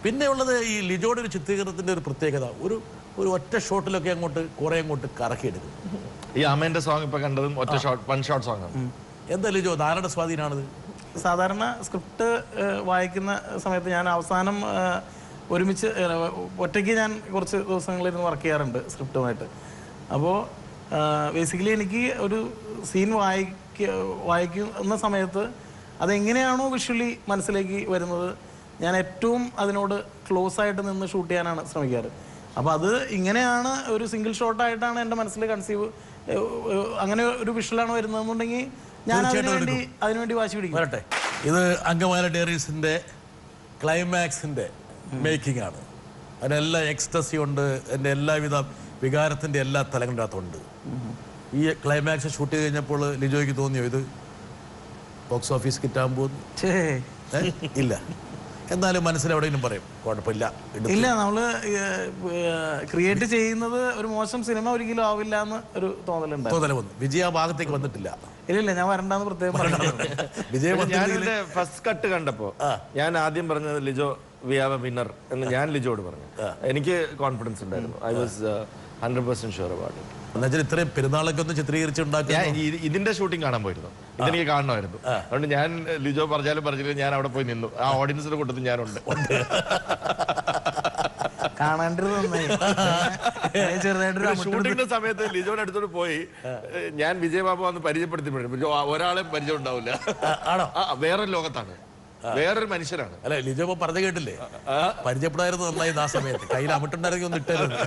പിന്നെ ഉള്ളത് ഈ ലിജോയുടെ ഒരു ചിത്രീകരണത്തിന്റെ ഒരു പ്രത്യേകത, ഒരു ഒറ്റ ഷോട്ടിലൊക്കെ അങ്ങോട്ട് കറക്കിയെടുക്കും. ഈ അമ്മേന്റെ സോങ് ഇപ്പൊ കണ്ടതും ഒറ്റ ഷോട്ട്, വൺ ഷോട്ട് സോങ് ആണ്. എന്താ ലിജോ, ധാരണ സ്വാധീനമാണിത്? സാധാരണ സ്ക്രിപ്റ്റ് വായിക്കുന്ന സമയത്ത് ഞാൻ അവസാനം ഒരുമിച്ച് ഒറ്റയ്ക്ക് ഞാൻ കുറച്ച് ദിവസങ്ങളിരുന്ന് വർക്ക് ചെയ്യാറുണ്ട് സ്ക്രിപ്റ്റുമായിട്ട്. അപ്പോൾ ബേസിക്കലി എനിക്ക് ഒരു സീൻ വായിക്കുന്ന സമയത്ത് അതെങ്ങനെയാണോ വിഷ്വലി മനസ്സിലേക്ക് വരുന്നത്, ഞാൻ ഏറ്റവും അതിനോട് ക്ലോസ് ആയിട്ട് നിന്ന് ഷൂട്ട് ചെയ്യാനാണ് ശ്രമിക്കാറ്. അപ്പോൾ അത് ഇങ്ങനെയാണ് ഒരു സിംഗിൾ ഷോട്ടായിട്ടാണ് എൻ്റെ മനസ്സിൽ കൺസീവ്, അങ്ങനെ ഒരു വിഷ്വലാണ് വരുന്നതെന്നുണ്ടെങ്കിൽ ഞാൻ അതിനുവേണ്ടി വാശി പിടിക്കും. വരട്ടെ, ഇത് അങ്കമാലി ഡയറീസിൻ്റെ ക്ലൈമാക്സിൻ്റെ മേക്കിംഗ് ആണ്. അതിനെല്ലാം എക്സ്റ്റസി ഉണ്ട്, എൻ്റെ എല്ലാവിധ വികാരത്തിൻ്റെ എല്ലാ തലങ്ങളുടെ അകത്തുണ്ട്. ഈ ക്ലൈമാക്സ് ഷൂട്ട് ചെയ്ത് കഴിഞ്ഞപ്പോൾ ലിജോയ്ക്ക് തോന്നിയോ ഇത് ബോക്സ് ഓഫീസ് കിട്ടാൻ പോകുന്നു? ഇല്ല, എന്നാലും മനസ്സിലെവിടെയെങ്കിലും പറയും കുഴപ്പമില്ല. ഇല്ല, നമ്മള് ക്രിയേറ്റ് ചെയ്യുന്നത് ഒരു മോശം സിനിമ ഒരിക്കലും ആവില്ല എന്ന് ഒരു തോന്നൽ വന്നു. വിജയ ഭാഗത്തേക്ക് വന്നിട്ടില്ല. ഇല്ല, ഞാൻ വരണ്ടെന്ന് പ്രത്യേകം ഞാനിതിന്റെ ഫസ്റ്റ് കട്ട് കണ്ടപ്പോ ഞാൻ ആദ്യം പറഞ്ഞത് Lijo we have A winner എന്ന് ഞാൻ ലിജോട് പറഞ്ഞു. എനിക്ക് കോൺഫിഡൻസ് ഉണ്ടായിരുന്നു. I was 100% sure about it. എന്നുവെച്ചാൽ ഇത്രയും പെരുന്നാളൊക്കെ ഒന്ന് ചിത്രീകരിച്ചുണ്ടാക്കി ഇതിന്റെ ഷൂട്ടിംഗ് കാണാൻ പോയിരുന്നു. ഇതെനിക്ക് കാണണമായിരുന്നു. അതുകൊണ്ട് ഞാൻ ലിജോ പറഞ്ഞില്ല, ഞാൻ അവിടെ പോയി നിന്നു. ആ ഓഡിയൻസിന്റെ കൂട്ടത്തിൽ ഞാനുണ്ട്. ഷൂട്ടിങ്ങിന്റെ സമയത്ത് ലിജോയുടെ അടുത്തോട്ട് പോയി ഞാൻ വിജയബാബു വന്ന് പരിചയപ്പെടുത്തി. ഒരാളെ പരിചയം ഉണ്ടാവില്ല. ആണോ? വേറൊരു ലോകത്താണ്, വേറൊരു മനുഷ്യരാണ്. അല്ലെ, ലിജോ പറഞ്ഞു കേട്ടില്ലേ, പരിചയപ്പെടായിരുന്നു നന്നായി. ആ സമയത്ത് കയ്യിൽ അമിട്ടുണ്ടായിരുന്നെങ്കിൽ ഒന്ന് ഇട്ടായിരുന്നു.